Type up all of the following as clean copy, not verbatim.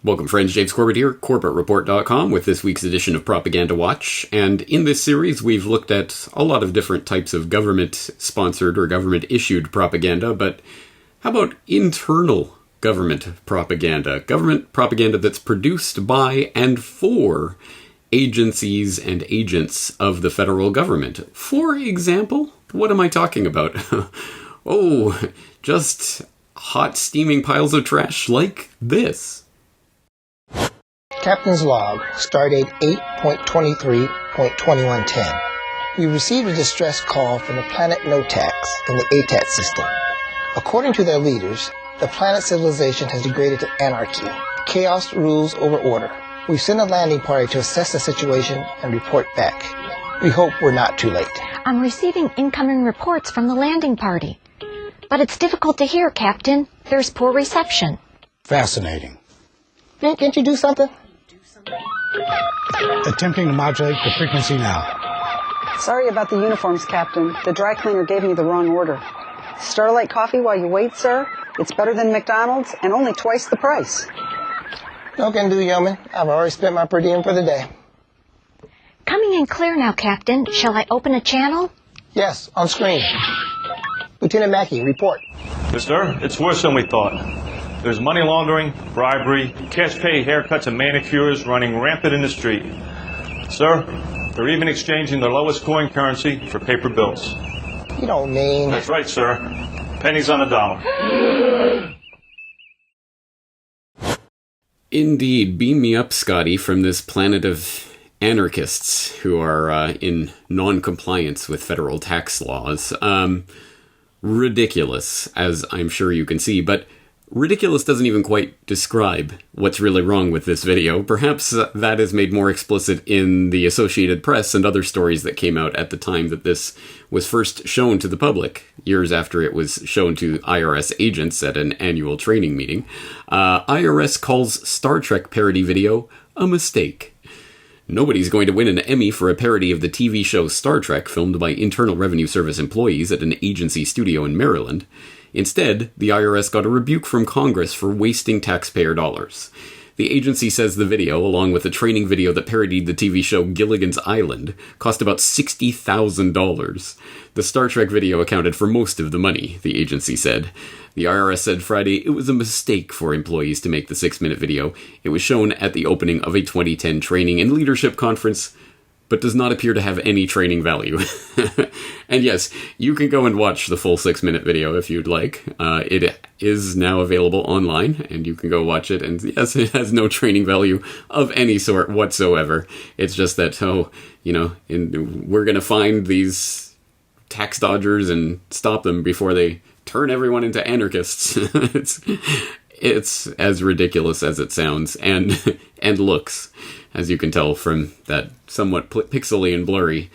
Welcome friends, James Corbett here, CorbettReport.com with this week's edition of Propaganda Watch, and in this series we've looked at a lot of different types of government-sponsored or government-issued propaganda, but how about internal government propaganda? Government propaganda that's produced by and for agencies and agents of the federal government. For example, what am I talking about? Oh, just hot steaming piles of trash like this. Captain's log, stardate 8.23.2110. We received a distress call from the planet Notax in the ATAT system. According to their leaders, the planet civilization has degraded to anarchy. Chaos rules over order. We've sent a landing party to assess the situation and report back. We hope we're not too late. I'm receiving incoming reports from the landing party. But it's difficult to hear, Captain. There's poor reception. Fascinating. Can't you do something? Attempting to modulate the frequency now. Sorry about the uniforms, Captain. The dry cleaner gave me the wrong order. Starlight coffee while you wait, sir? It's better than McDonald's and only twice the price. No can do, yeoman. I've already spent my per diem for the day. Coming in clear now, Captain. Shall I open a channel? Yes, on screen. Lieutenant Wacky, report. Yes, sir. It's worse than we thought. There's money laundering, bribery, cash pay haircuts and manicures running rampant in the street. Sir, they're even exchanging their lowest coin currency for paper bills. You don't mean... That's right, sir. Pennies on the dollar. Indeed, beam me up, Scotty, from this planet of anarchists who are in non-compliance with federal tax laws. Ridiculous, as I'm sure you can see, but ridiculous doesn't even quite describe what's really wrong with this video. Perhaps that is made more explicit in the Associated Press and other stories that came out at the time that this was first shown to the public, years after it was shown to IRS agents at an annual training meeting. IRS calls Star Trek parody video a mistake. Nobody's going to win an Emmy for a parody of the TV show Star Trek filmed by Internal Revenue Service employees at an agency studio in Maryland. Instead, the IRS got a rebuke from Congress for wasting taxpayer dollars. The agency says the video, along with a training video that parodied the TV show Gilligan's Island, cost about $60,000. The Star Trek video accounted for most of the money, the agency said. The IRS said Friday it was a mistake for employees to make the 6-minute video. It was shown at the opening of a 2010 training and leadership conference, but does not appear to have any training value. And yes, you can go and watch the full 6-minute video if you'd like. It is now available online, and you can go watch it, and yes, it has no training value of any sort whatsoever. It's just that, we're gonna find these tax dodgers and stop them before they turn everyone into anarchists. It's as ridiculous as it sounds, and looks, as you can tell from that somewhat pixely and blurry,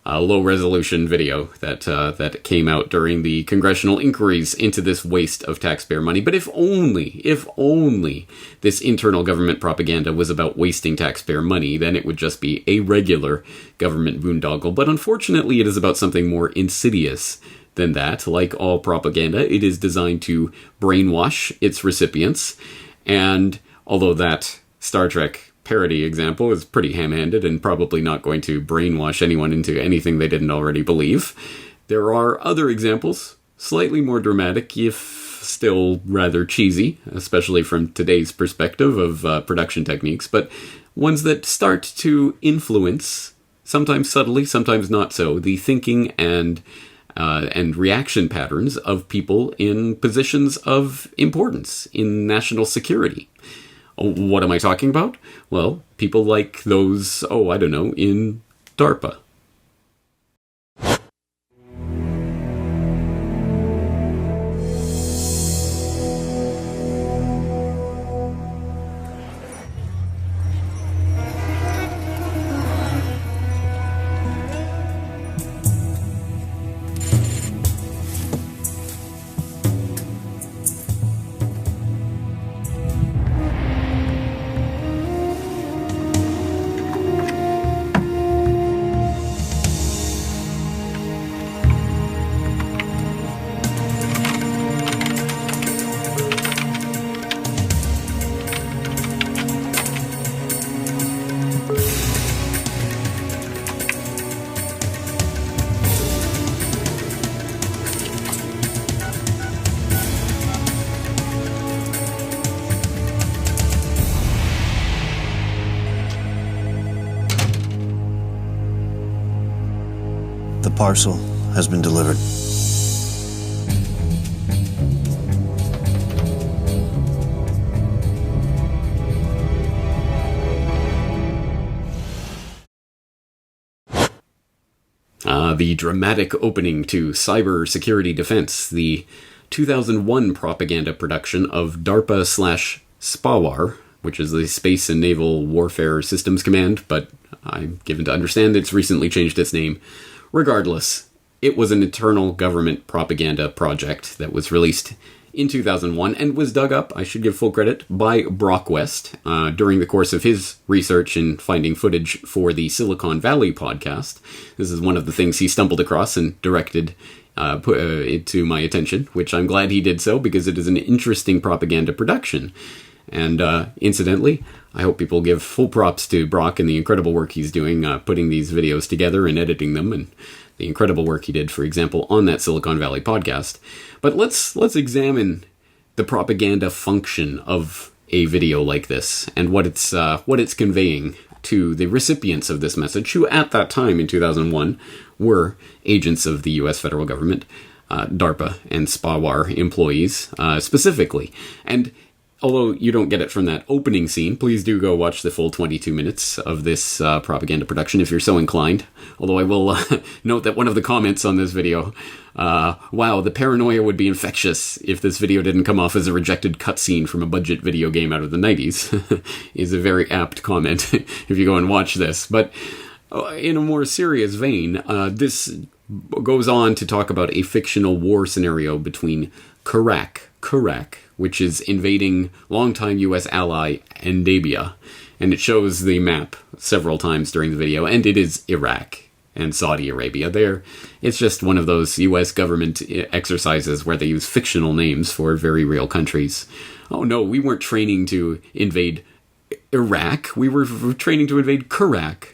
low-resolution video that came out during the congressional inquiries into this waste of taxpayer money. But if only this internal government propaganda was about wasting taxpayer money, then it would just be a regular government boondoggle. But unfortunately, it is about something more insidious than that. Like all propaganda, it is designed to brainwash its recipients, and although that Star Trek parody example is pretty ham-handed and probably not going to brainwash anyone into anything they didn't already believe, there are other examples, slightly more dramatic, if still rather cheesy, especially from today's perspective of production techniques, but ones that start to influence, sometimes subtly, sometimes not so, the thinking and reaction patterns of people in positions of importance in national security. What am I talking about? Well, people like those, in DARPA. parcel has been delivered. The dramatic opening to Cyber Security Defense, the 2001 propaganda production of DARPA/SPAWAR, which is the Space and Naval Warfare Systems Command, but I'm given to understand it's recently changed its name. Regardless, it was an internal government propaganda project that was released in 2001 and was dug up, I should give full credit, by Brock West during the course of his research in finding footage for the Silicon Valley podcast. This is one of the things he stumbled across and directed it to my attention, which I'm glad he did so because it is an interesting propaganda production. And incidentally, I hope people give full props to Brock and the incredible work he's doing putting these videos together and editing them, and the incredible work he did, for example, on that Silicon Valley podcast. But let's examine the propaganda function of a video like this and what it's conveying to the recipients of this message, who at that time in 2001 were agents of the U.S. federal government, DARPA and SPAWAR employees specifically. And although you don't get it from that opening scene, please do go watch the full 22 minutes of this propaganda production if you're so inclined. Although I will note that one of the comments on this video, wow, the paranoia would be infectious if this video didn't come off as a rejected cutscene from a budget video game out of the 90s, is a very apt comment if you go and watch this. But in a more serious vein, this goes on to talk about a fictional war scenario between Kuracq, which is invading longtime U.S. ally Endabia, and it shows the map several times during the video, and it is Iraq and Saudi Arabia. It's just one of those U.S. government exercises where they use fictional names for very real countries. Oh no, we weren't training to invade Iraq, we were training to invade Kuracq.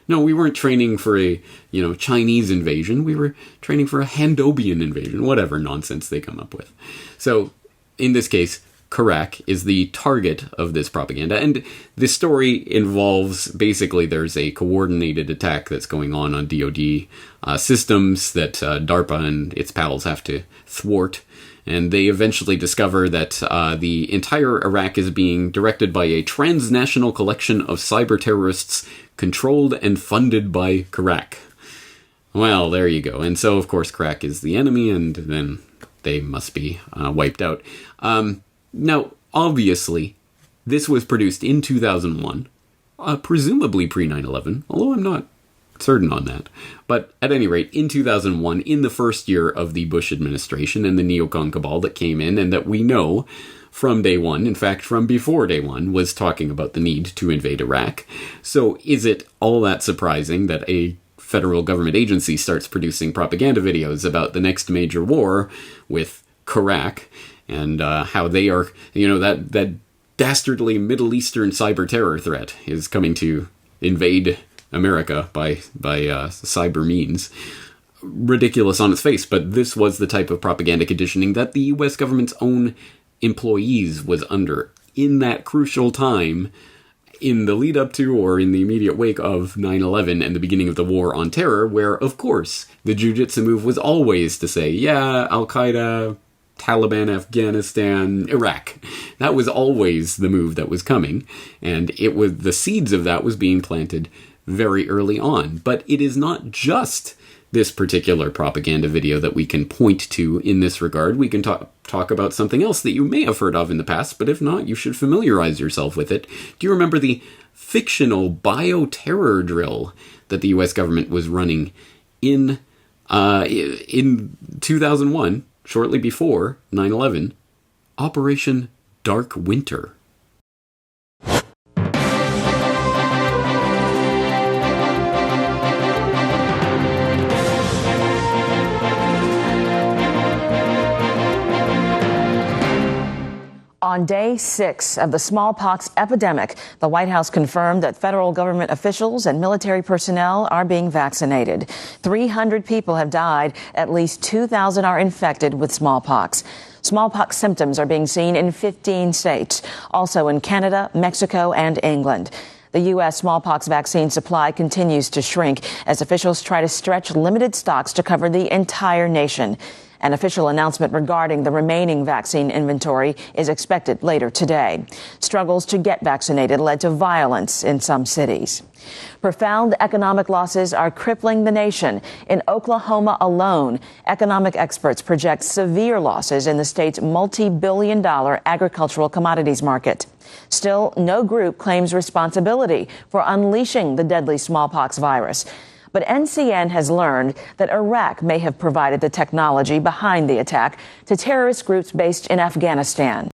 No, we weren't training for a, Chinese invasion, we were training for a Handobian invasion, whatever nonsense they come up with. So, in this case, Kuracq is the target of this propaganda, and the story involves, basically, there's a coordinated attack that's going on DoD systems that DARPA and its pals have to thwart, and they eventually discover that the entire Iraq is being directed by a transnational collection of cyber terrorists controlled and funded by Kuracq. Well, there you go. And so, of course, Kuracq is the enemy, and then they must be wiped out. Now, obviously, this was produced in 2001, presumably pre-9/11, although I'm not certain on that. But at any rate, in 2001, in the first year of the Bush administration and the neocon cabal that came in and that we know from day one, in fact, from before day one, was talking about the need to invade Iraq. So is it all that surprising that a federal government agency starts producing propaganda videos about the next major war with Kuracq and how they are, that dastardly Middle Eastern cyber terror threat is coming to invade America by cyber means? Ridiculous on its face, but this was the type of propaganda conditioning that the U.S. government's own employees was under in that crucial time in the lead up to or in the immediate wake of 9/11 and the beginning of the war on terror, where, of course, the jujitsu move was always to say, yeah, Al-Qaeda, Taliban, Afghanistan, Iraq. That was always the move that was coming, and it was the seeds of that was being planted very early on. But it is not just this particular propaganda video that we can point to in this regard. We can talk about something else that you may have heard of in the past, but if not, you should familiarize yourself with it. Do you remember the fictional bioterror drill that the U.S. government was running in 2001, shortly before 9/11, Operation Dark Winter? On day 6 of the smallpox epidemic, the White House confirmed that federal government officials and military personnel are being vaccinated. 300 people have died. At least 2,000 are infected with smallpox. Smallpox symptoms are being seen in 15 states, also in Canada, Mexico, and England. The U.S. smallpox vaccine supply continues to shrink as officials try to stretch limited stocks to cover the entire nation. An official announcement regarding the remaining vaccine inventory is expected later today. Struggles to get vaccinated led to violence in some cities. Profound economic losses are crippling the nation. In Oklahoma alone, economic experts project severe losses in the state's multi-billion-dollar agricultural commodities market. Still, no group claims responsibility for unleashing the deadly smallpox virus. But NCN has learned that Iraq may have provided the technology behind the attack to terrorist groups based in Afghanistan.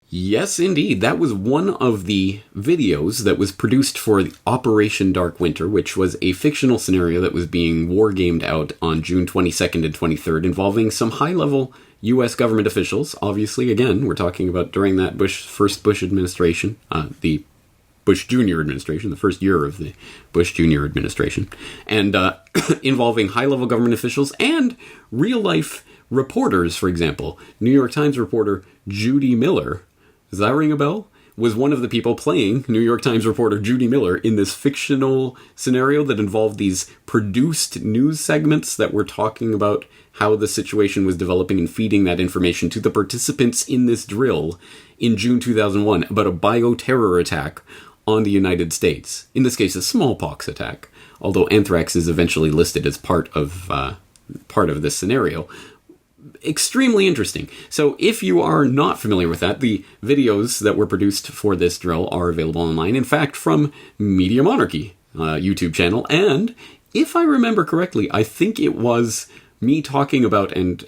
Yes, indeed. That was one of the videos that was produced for the Operation Dark Winter, which was a fictional scenario that was being war-gamed out on June 22nd and 23rd, involving some high-level U.S. government officials. Obviously, again, we're talking about during that first Bush administration, the Bush Jr. administration, the first year of the Bush Jr. administration, and involving high-level government officials and real-life reporters, for example. New York Times reporter Judy Miller, does that ring a bell? Was one of the people playing New York Times reporter Judy Miller in this fictional scenario that involved these produced news segments that were talking about how the situation was developing and feeding that information to the participants in this drill in June 2001 about a bioterror attack on the United States. In this case, a smallpox attack, although anthrax is eventually listed as part of this scenario. Extremely interesting. So if you are not familiar with that, the videos that were produced for this drill are available online. In fact, from Media Monarchy YouTube channel. And if I remember correctly, I think it was me talking about and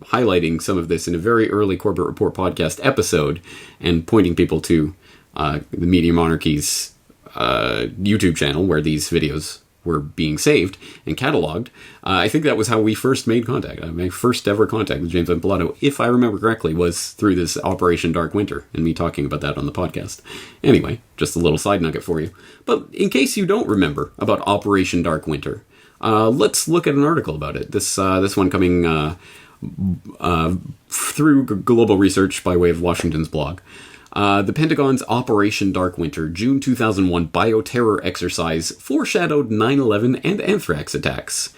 highlighting some of this in a very early Corbett Report podcast episode and pointing people to the Media Monarchy's YouTube channel where these videos were being saved and cataloged. I think that was how we first made contact. My first ever contact with James Pilato, if I remember correctly, was through this Operation Dark Winter and me talking about that on the podcast. Anyway, just a little side nugget for you. But in case you don't remember about Operation Dark Winter, let's look at an article about it. This one coming through global research by way of Washington's blog. The Pentagon's Operation Dark Winter, June 2001 bioterror exercise foreshadowed 9/11 and anthrax attacks.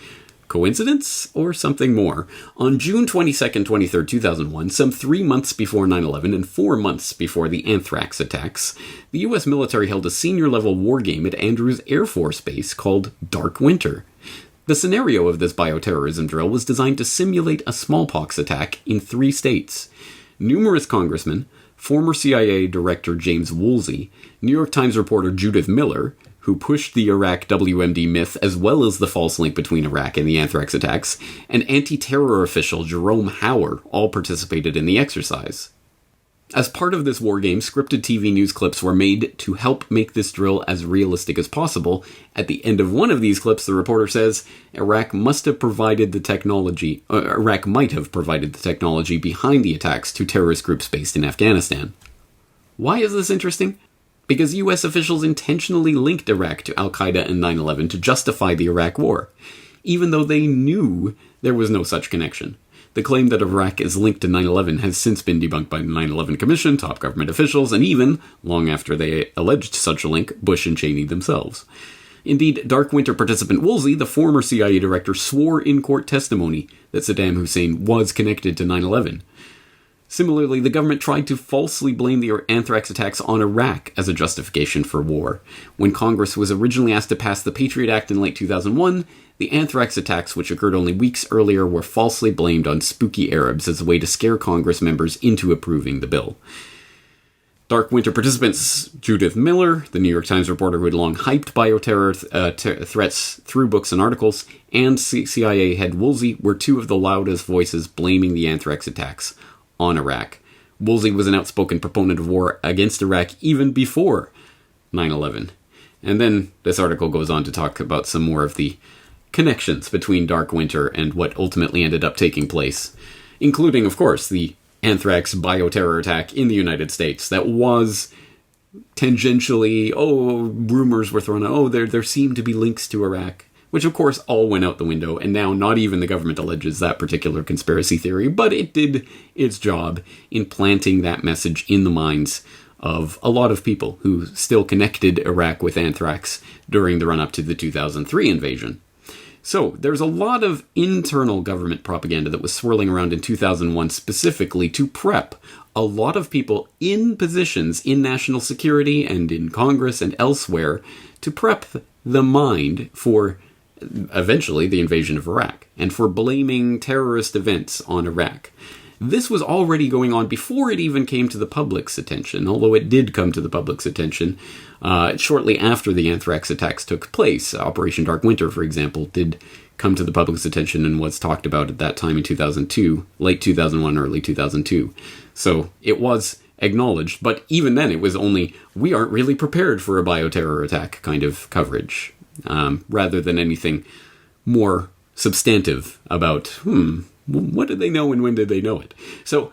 Coincidence or something more? On June 22nd, 23rd, 2001, some 3 months before 9/11 and 4 months before the anthrax attacks, the U.S. military held a senior-level war game at Andrews Air Force Base called Dark Winter. The scenario of this bioterrorism drill was designed to simulate a smallpox attack in 3 states. Numerous congressmen, former CIA Director James Woolsey, New York Times reporter Judith Miller, who pushed the Iraq WMD myth as well as the false link between Iraq and the anthrax attacks, and anti-terror official Jerome Hauer all participated in the exercise. As part of this war game, scripted TV news clips were made to help make this drill as realistic as possible. At the end of one of these clips, the reporter says, Iraq might have provided the technology behind the attacks to terrorist groups based in Afghanistan. Why is this interesting? Because US officials intentionally linked Iraq to Al-Qaeda and 9/11 to justify the Iraq war, even though they knew there was no such connection. The claim that Iraq is linked to 9/11 has since been debunked by the 9/11 Commission, top government officials, and even, long after they alleged such a link, Bush and Cheney themselves. Indeed, Dark Winter participant Woolsey, the former CIA director, swore in court testimony that Saddam Hussein was connected to 9/11. Similarly, the government tried to falsely blame the anthrax attacks on Iraq as a justification for war. When Congress was originally asked to pass the Patriot Act in late 2001, the anthrax attacks, which occurred only weeks earlier, were falsely blamed on spooky Arabs as a way to scare Congress members into approving the bill. Dark Winter participants Judith Miller, the New York Times reporter who had long hyped bioterror threats through books and articles, and CIA head Woolsey were 2 of the loudest voices blaming the anthrax attacks on Iraq. Woolsey was an outspoken proponent of war against Iraq even before 9/11. And then this article goes on to talk about some more of the connections between Dark Winter and what ultimately ended up taking place, including, of course, the anthrax bioterror attack in the United States that was tangentially, rumors were thrown out, there seemed to be links to Iraq, which of course all went out the window, and now not even the government alleges that particular conspiracy theory, but it did its job in planting that message in the minds of a lot of people who still connected Iraq with anthrax during the run-up to the 2003 invasion. So, there's a lot of internal government propaganda that was swirling around in 2001 specifically to prep a lot of people in positions in national security and in Congress and elsewhere to prep the mind for eventually the invasion of Iraq and for blaming terrorist events on Iraq. This was already going on before it even came to the public's attention, although it did come to the public's attention shortly after the anthrax attacks took place. Operation Dark Winter, for example, did come to the public's attention and was talked about at that time in 2002, late 2001, early 2002. So it was acknowledged, but even then it was only, we aren't really prepared for a bioterror attack kind of coverage, rather than anything more substantive about, what did they know and when did they know it? So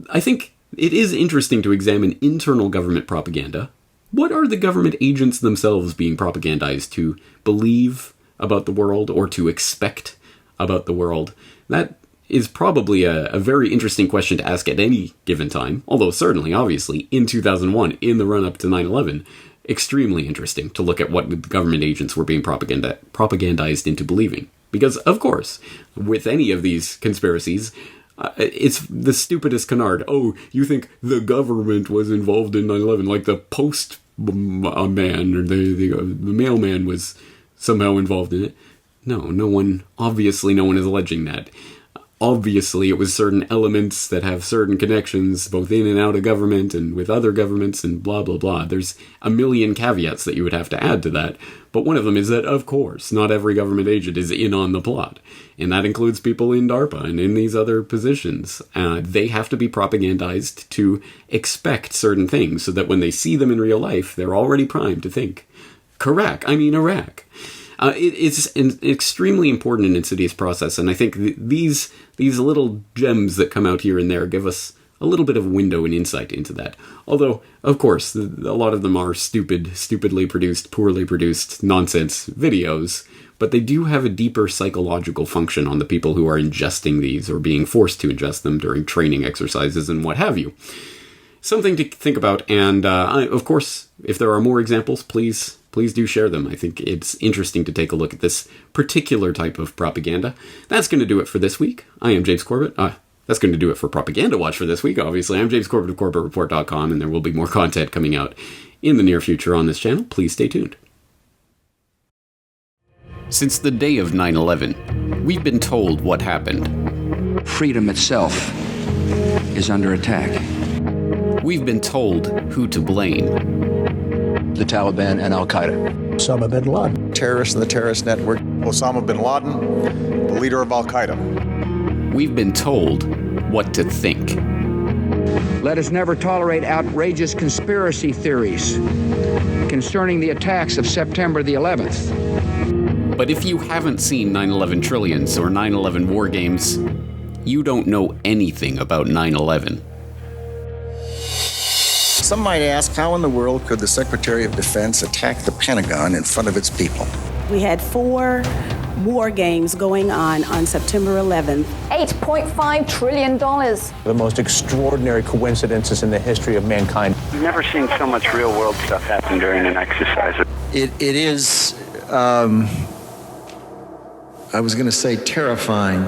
I think it is interesting to examine internal government propaganda. What are the government agents themselves being propagandized to believe about the world or to expect about the world? That is probably a very interesting question to ask at any given time, although certainly, obviously, in 2001, in the run-up to 9/11, extremely interesting to look at what the government agents were being propagandized into believing. Because, of course, with any of these conspiracies, it's the stupidest canard. Oh, you think the government was involved in 9/11, like the postman or the mailman was somehow involved in it? No one is alleging that. Obviously, it was certain elements that have certain connections, both in and out of government and with other governments and blah, blah, blah. There's a million caveats that you would have to add to that. But one of them is that, of course, not every government agent is in on the plot. And that includes people in DARPA and in these other positions. They have to be propagandized to expect certain things so that when they see them in real life, they're already primed to think, Iraq. It's an extremely important and insidious process, and I think these little gems that come out here and there give us a little bit of a window and insight into that. Although, of course, a lot of them are stupidly produced, poorly produced nonsense videos, but they do have a deeper psychological function on the people who are ingesting these or being forced to ingest them during training exercises and what have you. Something to think about, and of course, if there are more examples, please do share them. I think it's interesting to take a look at this particular type of propaganda. That's going to do it for this week. I am James Corbett. That's going to do it for Propaganda Watch for this week, obviously. I'm James Corbett of CorbettReport.com, and there will be more content coming out in the near future on this channel. Please stay tuned. Since the day of 9/11, we've been told what happened. Freedom itself is under attack. We've been told who to blame. The Taliban and Al-Qaeda. Osama bin Laden. Terrorists in the terrorist network. Osama bin Laden, the leader of Al-Qaeda. We've been told what to think. Let us never tolerate outrageous conspiracy theories concerning the attacks of September the 11th. But if you haven't seen 9/11 Trillions or 9/11 War Games, you don't know anything about 9/11. Some might ask, how in the world could the Secretary of Defense attack the Pentagon in front of its people? We had 4 war games going on September 11th. $8.5 trillion. The most extraordinary coincidences in the history of mankind. I've never seen so much real-world stuff happen during an exercise. It is, I was going to say terrifying.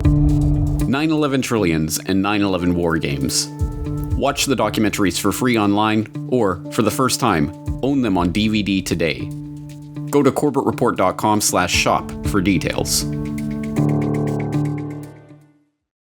9/11 Trillions and 9/11 War Games. Watch the documentaries for free online, or, for the first time, own them on DVD today. Go to CorbettReport.com/shop for details.